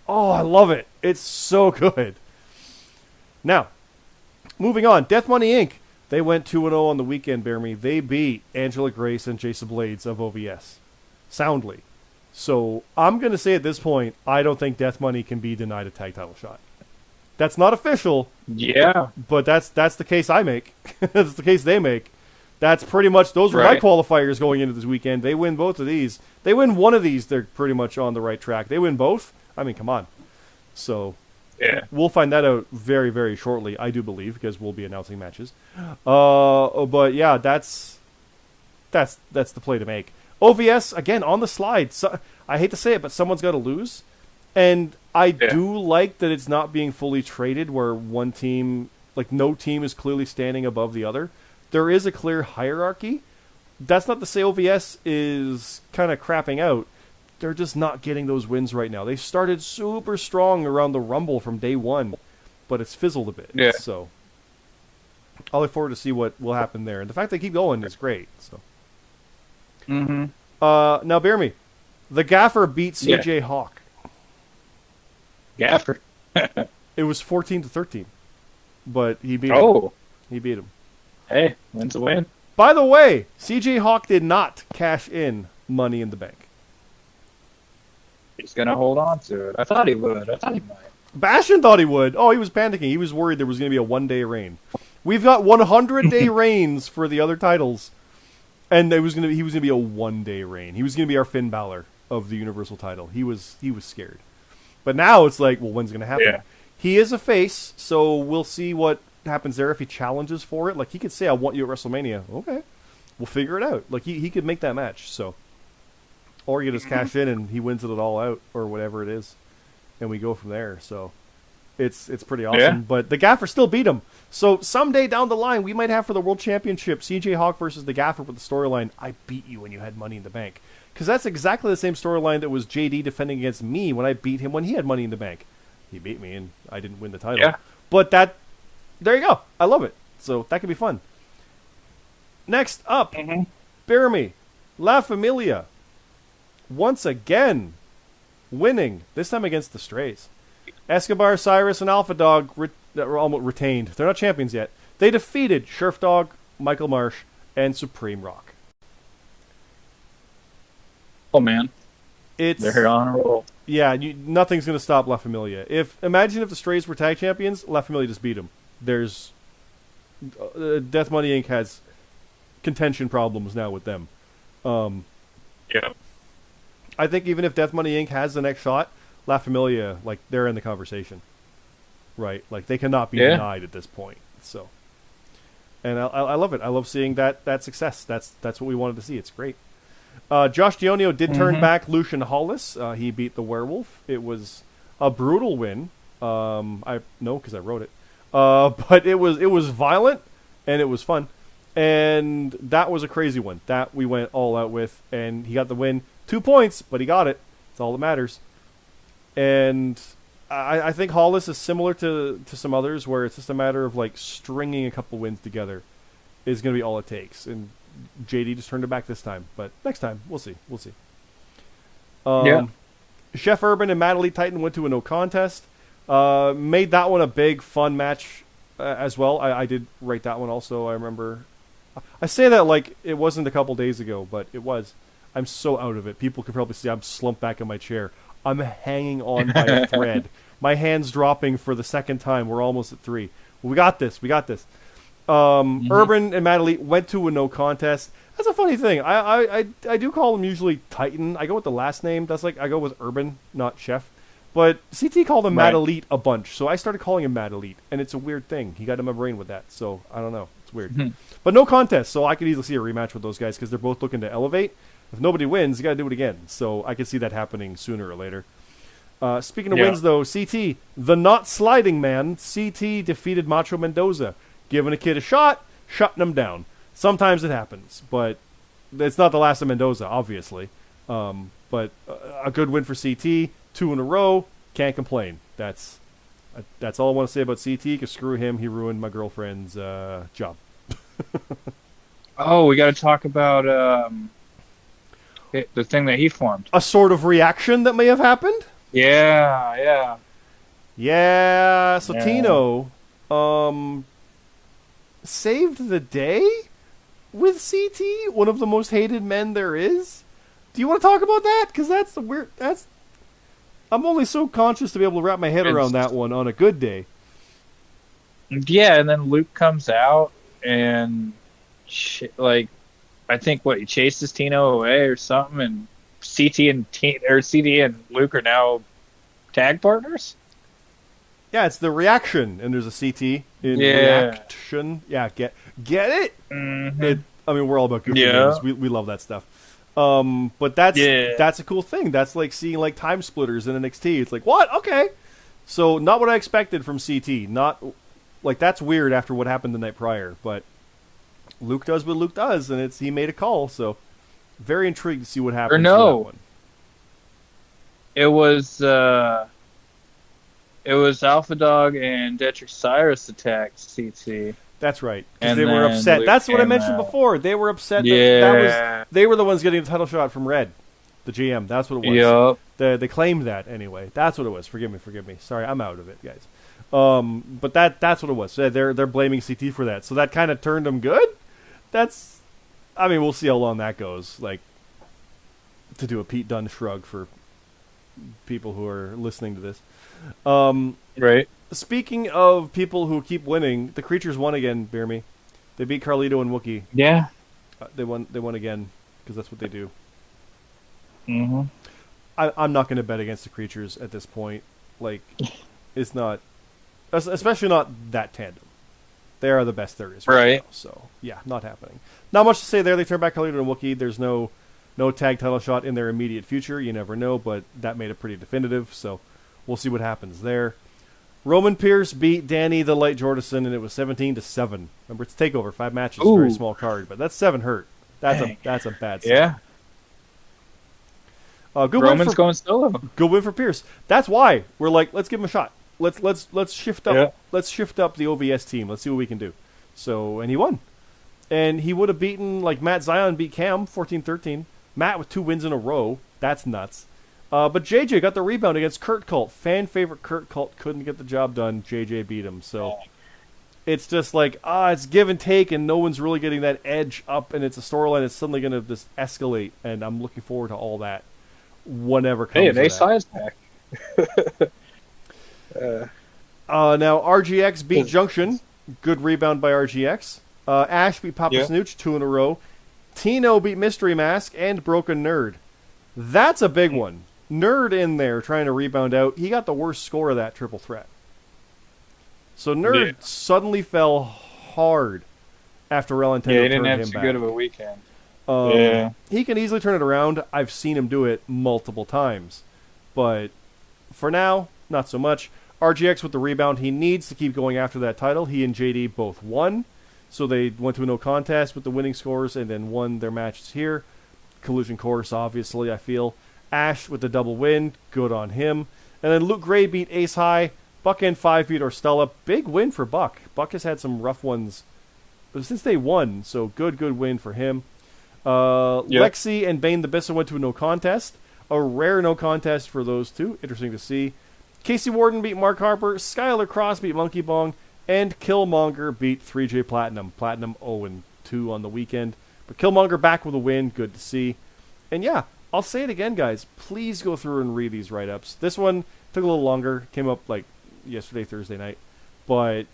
Oh, I love it. It's so good. Now, moving on. Death Money Inc. They went 2-0 on the weekend, Bear Me. They beat Angela Grace and Jason Blades of OVS. Soundly. So, I'm going to say at this point, I don't think Death Money can be denied a tag title shot. That's not official. Yeah. But that's the case I make. That's the case they make. That's pretty much, those were my qualifiers going into this weekend. They win both of these. They win one of these, they're pretty much on the right track. They win both? I mean, come on. So, yeah, we'll find that out very, very shortly, I do believe, because we'll be announcing matches. But yeah, that's the play to make. OVS, again, on the slide. So, I hate to say it, but someone's got to lose. And I do like that it's not being fully traded where one team, like no team is clearly standing above the other. There is a clear hierarchy. That's not to say OVS is kind of crapping out. They're just not getting those wins right now. They started super strong around the Rumble from day one, but it's fizzled a bit. Yeah. So I'll look forward to see what will happen there. And the fact they keep going is great. So. Mm-hmm. Now, bear me. The Gaffer beat CJ Hawk. Gaffer. It was 14-13, but he beat him. Oh. He beat him. Hey, win's a win. By the way, CJ Hawk did not cash in Money in the Bank. He's going to hold on to it. I thought he would. I thought he might. Bastion thought he would. Oh, he was panicking. He was worried there was going to be a one-day reign. We've got 100-day reigns for the other titles, and he was going to be a one-day reign. He was going to be our Finn Balor of the Universal title. He was scared. But now it's like, well, when's it going to happen? Yeah. He is a face, so we'll see what happens there if he challenges for it. Like, he could say, I want you at WrestleMania. Okay. We'll figure it out. Like, he could make that match, so. Or you just cash in and he wins it all out, or whatever it is. And we go from there, so. It's pretty awesome. Yeah. But the Gaffer still beat him. So someday down the line, we might have for the World Championship, CJ Hawk versus the Gaffer with the storyline, I beat you when you had Money in the Bank. Because that's exactly the same storyline that was JD defending against me when I beat him when he had Money in the Bank. He beat me and I didn't win the title. Yeah. But there you go. I love it. So that could be fun. Next up, Bear Me, La Familia. Once again, winning. This time against the Strays. Escobar, Cyrus, and Alpha Dog were almost retained. They're not champions yet. They defeated Sheriff Dog, Michael Marsh, and Supreme Rock. Oh, man. They're on a roll. Yeah, nothing's going to stop La Familia. Imagine if the Strays were tag champions, La Familia just beat them. There's Death Money Inc. has contention problems now with them. Yeah. I think even if Death Money Inc. has the next shot, La Familia, like, they're in the conversation. Right? Like, they cannot be denied at this point. So, and I love it. I love seeing that success. That's what we wanted to see. It's great. Josh Dionio did turn back Lucian Hollis. He beat the Werewolf. It was a brutal win. Because I wrote it. But it was violent and it was fun, and that was a crazy one that we went all out with, and he got the win. 2 points, but he got it. That's all that matters. And I think Hollis is similar to some others where it's just a matter of like stringing a couple wins together is going to be all it takes. And JD just turned it back this time, but next time we'll see. Chef Urban and Matt Elite Titan went to a no contest. Made that one a big fun match as well. I did rate that one also. I remember. I say that like it wasn't a couple days ago, but it was. I'm so out of it. People can probably see I'm slumped back in my chair. I'm hanging on by a thread. My hand's dropping for the second time. We're almost at 3. We got this. Urban and Matt Elite went to a no contest. That's a funny thing. I do call them usually Titan. I go with the last name. That's like I go with Urban, not Chef. But CT called him Matt Elite a bunch, so I started calling him Matt Elite, and it's a weird thing. He got in my brain with that, so I don't know. It's weird. But no contest, so I could easily see a rematch with those guys because they're both looking to elevate. If nobody wins, you got to do it again. So I could see that happening sooner or later. Speaking of wins, though, CT, the not sliding man, CT defeated Macho Mendoza. giving a kid a shot, shutting him down. Sometimes it happens, but it's not the last of Mendoza, obviously. But a good win for CT, 2 in a row, can't complain. That's all I want to say about CT, because screw him, he ruined my girlfriend's job. Oh, we got to talk about the thing that he formed. A sort of reaction that may have happened? Yeah. Yeah, so Yeah. Tino saved the day with CT, one of the most hated men there is. Do you want to talk about that? Because that's the weird... I'm only so conscious to be able to wrap my head around that one on a good day. Yeah, and then Luke comes out and I think he chases Tino away or something, and CT and Luke are now tag partners. Yeah, it's the reaction, and there's a CT in reaction. Yeah, get it? Mm-hmm. I mean, we're all about goofy games. We love that stuff. But that's a cool thing. That's like seeing like time splitters in NXT. It's like, what? Okay. So not what I expected from CT. Not like that's weird after what happened the night prior. But Luke does what Luke does, and he made a call. So very intrigued to see what happens. Or no, with that one. It was Alpha Dog and Detrick Cyrus attacked CT. That's right. Because And they were then upset. Luke That's what I came mentioned out. before. They were upset Yeah. they were the ones getting the title shot from Red, the GM. That's what it was. Yup. They claimed that anyway. That's what it was. Forgive me. Sorry, I'm out of it, guys. But that's what it was. They're blaming CT for that. So that kind of turned them good. I mean, we'll see how long that goes. Like, to do a Pete Dunne shrug for people who are listening to this. Right. Speaking of people who keep winning, the Creatures won again, BeerMe. They beat Carlito and Wookie. Yeah. They won again, because that's what they do. Mm-hmm. I'm not going to bet against the Creatures at this point. Like, it's not... Especially not that tandem. They are the best there is right now. So, yeah, not happening. Not much to say there. They turn back Carlito and Wookie. There's no tag title shot in their immediate future. You never know, but that made it pretty definitive, so we'll see what happens there. Roman Pierce beat Danny the Light Jordison, and it was 17-7. Remember, it's TakeOver, 5 matches, very small card, but that's 7 hurt. That's a bad sign. Yeah. Good Roman's going solo. Good win for Pierce. That's why we're like, let's give him a shot. Let's shift up. Yeah. Let's shift up the OVS team. Let's see what we can do. So, and he won. And he would have beaten, like Matt Zion beat Cam 14-13. Matt with 2 wins in a row. That's nuts. But JJ got the rebound against Kurt Cult. Fan favorite Kurt Cult couldn't get the job done. JJ beat him. So it's just like, it's give and take, and no one's really getting that edge up, and it's a storyline that's suddenly going to just escalate, and I'm looking forward to all that whenever comes. Hey, they sized back. Now, RGX beat Junction. Good rebound by RGX. Ash beat Papa Snooch 2 in a row. Tino beat Mystery Mask and Broken Nerd. That's a big one. Nerd in there trying to rebound out. He got the worst score of that triple threat. So Nerd suddenly fell hard after Relantendo turned him back. He didn't have too good of a weekend. He can easily turn it around. I've seen him do it multiple times. But for now, not so much. RGX with the rebound. He needs to keep going after that title. He and JD both won. So they went to a no contest with the winning scores and then won their matches here. Collusion course, obviously, I feel. Ash with the double win. Good on him. And then Luke Gray beat Ace High. Buck and 5 beat Orstella. Big win for Buck. Buck has had some rough ones since they won. So good win for him. Lexi and Bane the Bissa went to a no contest. A rare no contest for those two. Interesting to see. Casey Warden beat Mark Harper. Skylar Cross beat Monkey Bong. And Killmonger beat 3J Platinum. Platinum 0-2 on the weekend. But Killmonger back with a win. Good to see. And yeah, I'll say it again, guys. Please go through and read these write-ups. This one took a little longer. Came up like yesterday, Thursday night. But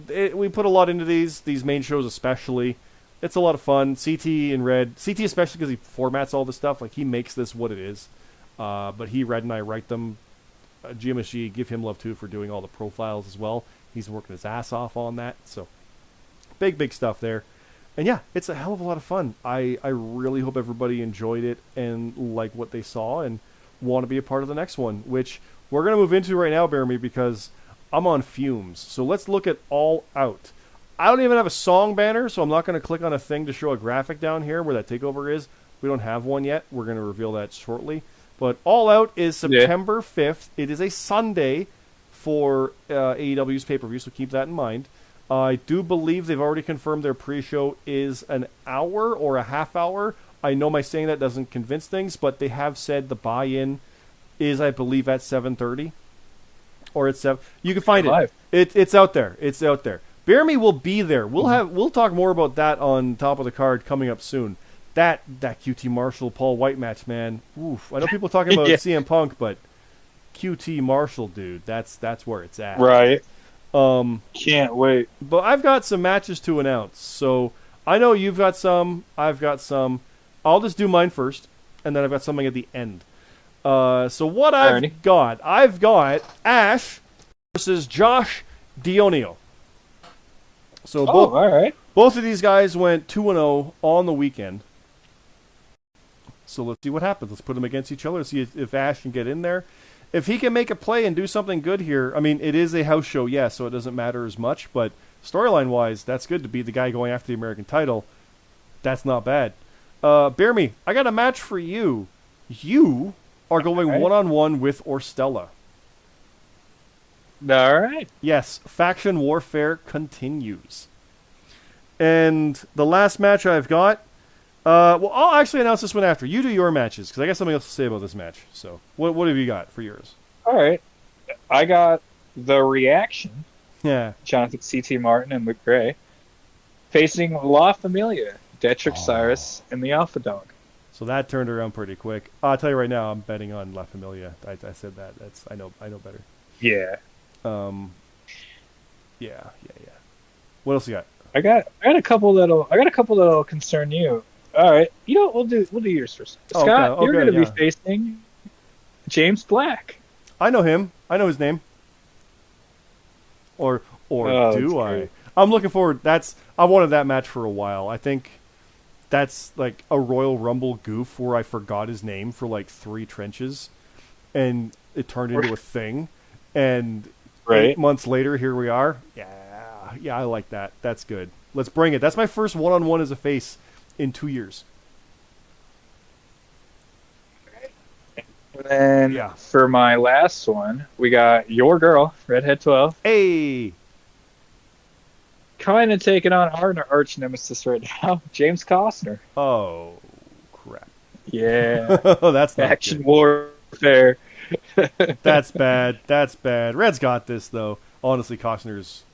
we put a lot into these main shows especially. It's a lot of fun. CT and Red. CT especially because he formats all this stuff. Like, he makes this what it is. But Red and I write them. GMSG, give him love too for doing all the profiles as well. He's working his ass off on that. So, big stuff there. And yeah, it's a hell of a lot of fun. I really hope everybody enjoyed it and like what they saw and want to be a part of the next one, which we're going to move into right now, BeerMe, because I'm on fumes. So let's look at All Out. I don't even have a song banner, so I'm not going to click on a thing to show a graphic down here where that takeover is. We don't have one yet. We're going to reveal that shortly. But All Out is September 5th. It is a Sunday for AEW's pay-per-view, so keep that in mind. I do believe they've already confirmed their pre-show is an hour or a half hour. I know my saying that doesn't convince things, but they have said the buy-in is, I believe, at 7:30 or at 7. You can find it. It's out there. It's out there. BeerMe will be there. We'll talk more about that on top of the card coming up soon. That QT Marshall Paul White match, man. Oof. I know people talking about CM Punk, but QT Marshall, dude, that's where it's at. Right. Can't wait. But I've got some matches to announce. So I know you've got some. I've got some. I'll just do mine first, and then I've got something at the end. So what I've got Ash versus Josh Dionio. So both of these guys went 2-0 on the weekend. So let's see what happens. Let's put them against each other, see if Ash can get in there. If he can make a play and do something good here, I mean, it is a house show, yes, so it doesn't matter as much, but storyline-wise, that's good to be the guy going after the American title. That's not bad. BeerMe, I got a match for you. You are going one-on-one with Orstella. All right. Yes, faction warfare continues. And the last match I've got, well, I'll actually announce this one after. You do your matches, because I got something else to say about this match. So, what have you got for yours? All right. I got The Reaction. Yeah. Jonathan C.T. Martin and Luke Gray facing La Familia, Detrick Cyrus, and the Alpha Dog. So that turned around pretty quick. I'll tell you right now, I'm betting on La Familia. I said that. I know better. Yeah. Yeah. What else you got? I got a couple that'll concern you. All right, you know what, we'll do yours first. Scott, you're going to be facing James Black. I know him. I know his name. Or do I? I'm looking forward. I wanted that match for a while. I think that's like a Royal Rumble goof where I forgot his name for like 3 trenches, and it turned into a thing. And 8 months later, here we are. Yeah, I like that. That's good. Let's bring it. That's my first one-on-one as a face in 2 years. And then for my last one, we got your girl, Redhead 12. Hey! Kind of taking on our arch nemesis right now, James Costner. Oh, crap. Yeah. That's not Action good. warfare. That's bad. Red's got this, though. Honestly, Costner's...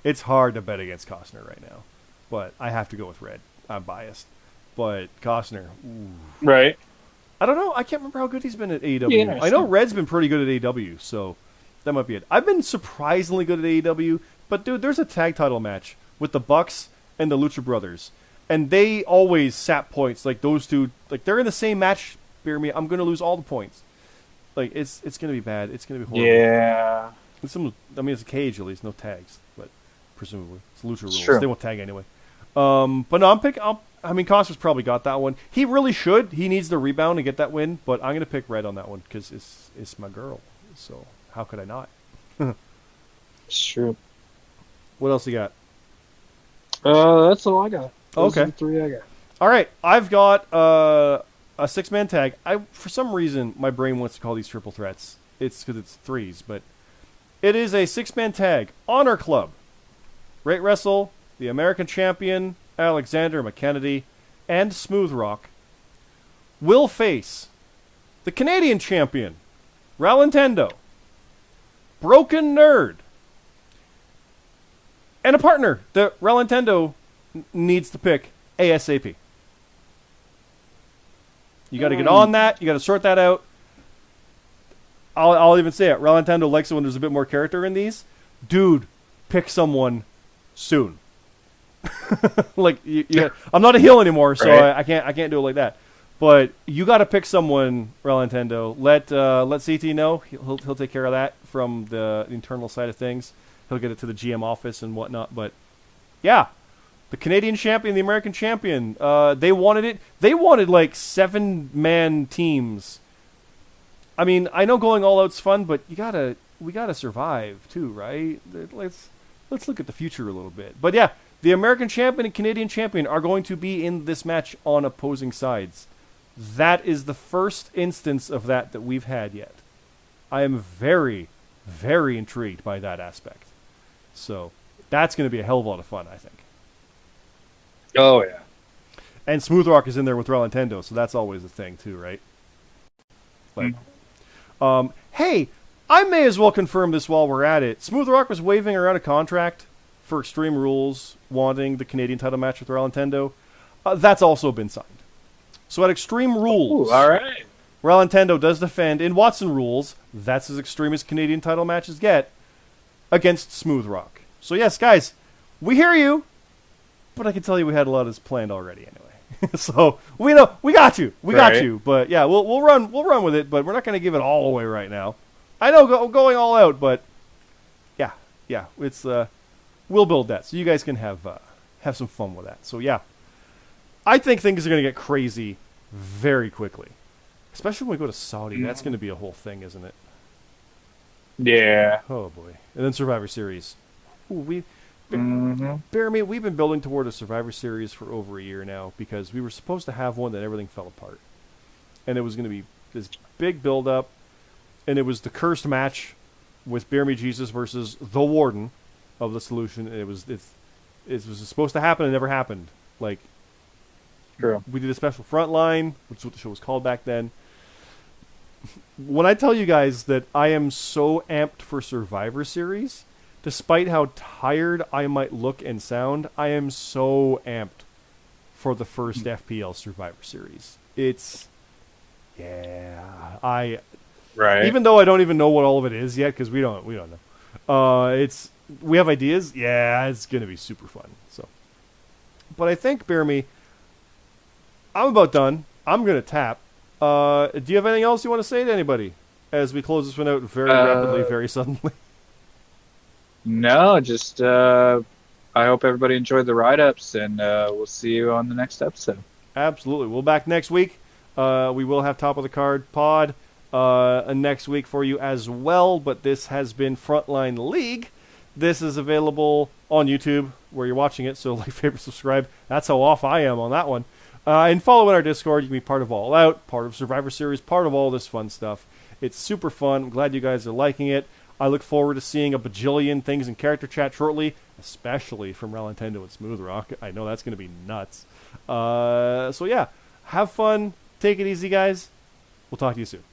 It's hard to bet against Costner right now. But I have to go with Red. I'm biased. But Costner... Ooh. Right. I don't know. I can't remember how good he's been at AEW. Yeah, I know Red's been pretty good at AEW, so that might be it. I've been surprisingly good at AEW, but, dude, there's a tag title match with the Bucks and the Lucha Brothers. And they always sap points. Like, those two... Like, they're in the same match, BeerMe. I'm going to lose all the points. Like, it's going to be bad. It's going to be horrible. Yeah. It's a cage, at least. No tags, but presumably. It's Lucha rules. True. They won't tag anyway. But no, Costner's probably got that one. He really should. He needs the rebound to get that win, but I'm going to pick Red on that one because it's my girl. So how could I not? It's true. What else you got? That's all I got. Those okay. are the 3 I got. All right. I've got a 6-man tag. For some reason, my brain wants to call these triple threats. It's because it's 3s, but it is a 6-man tag. Honor Club. Rate Wrestle, the American Champion, Alexander McKennedy, and Smooth Rock will face the Canadian Champion, Ralintendo, Broken Nerd, and a partner that Ralintendo needs to pick ASAP. You got to get on that. You got to sort that out. I'll even say it. Ralintendo likes it when there's a bit more character in these. Dude, pick someone soon. Like I'm not a heel anymore, so right. I can't do it like that. But you got to pick someone, Ralintendo. Let CT know. He'll take care of that from the internal side of things. He'll get it to the GM office and whatnot. But yeah, the Canadian champion, the American champion. They wanted it. They wanted like 7-man teams. I mean, I know going all out's fun, but we gotta survive too, right? Let's let's look at the future a little bit. But yeah, the American champion and Canadian champion are going to be in this match on opposing sides. That is the first instance of that we've had yet. I am very, very intrigued by that aspect. So that's going to be a hell of a lot of fun, I think. Oh, yeah. And Smooth Rock is in there with Real Nintendo, so that's always a thing too, right? Like, hey, I may as well confirm this while we're at it. Smooth Rock was waving around a contract for Extreme Rules, wanting the Canadian title match with Real Nintendo. That's also been signed. So at Extreme Rules, all right, Real Nintendo does defend in Watson Rules. That's as extreme as Canadian title matches get against Smooth Rock. So yes, guys, we hear you, but I can tell you we had a lot of this planned already anyway. So we know we got you, got you. But yeah, we'll run with it, but we're not going to give it all away right now. I know going all out, but yeah, it's we'll build that so you guys can have some fun with that. So yeah, I think things are going to get crazy very quickly, especially when we go to Saudi. That's going to be a whole thing, isn't it? Yeah. Oh boy, and then Survivor Series. Ooh, BeerMe, we've been building toward a Survivor Series for over a year now because we were supposed to have one, then everything fell apart, and it was going to be this big build-up, and it was the cursed match with BeerMeJesus versus the Warden of the Solution. And it was supposed to happen and never happened. Like, true. We did a special Frontline, which is what the show was called back then. When I tell you guys that I am so amped for Survivor Series, despite how tired I might look and sound, I am so amped for the first FPL Survivor Series. It's, right. Even though I don't even know what all of it is yet, because we don't know. We have ideas. Yeah, it's gonna be super fun. So, but I think BeerMe, I'm about done. I'm gonna tap. Do you have anything else you want to say to anybody as we close this one out very rapidly, very suddenly? No, just I hope everybody enjoyed the write-ups, and we'll see you on the next episode. Absolutely. We'll back next week. We will have Top of the Card pod next week for you as well, but this has been Frontline League. This is available on YouTube where you're watching it, so like, favorite, subscribe. That's how off I am on that one. And follow in our Discord. You can be part of All Out, part of Survivor Series, part of all this fun stuff. It's super fun. I'm glad you guys are liking it. I look forward to seeing a bajillion things in character chat shortly, especially from Real Nintendo and Smooth Rock. I know that's going to be nuts. So yeah, have fun. Take it easy, guys. We'll talk to you soon.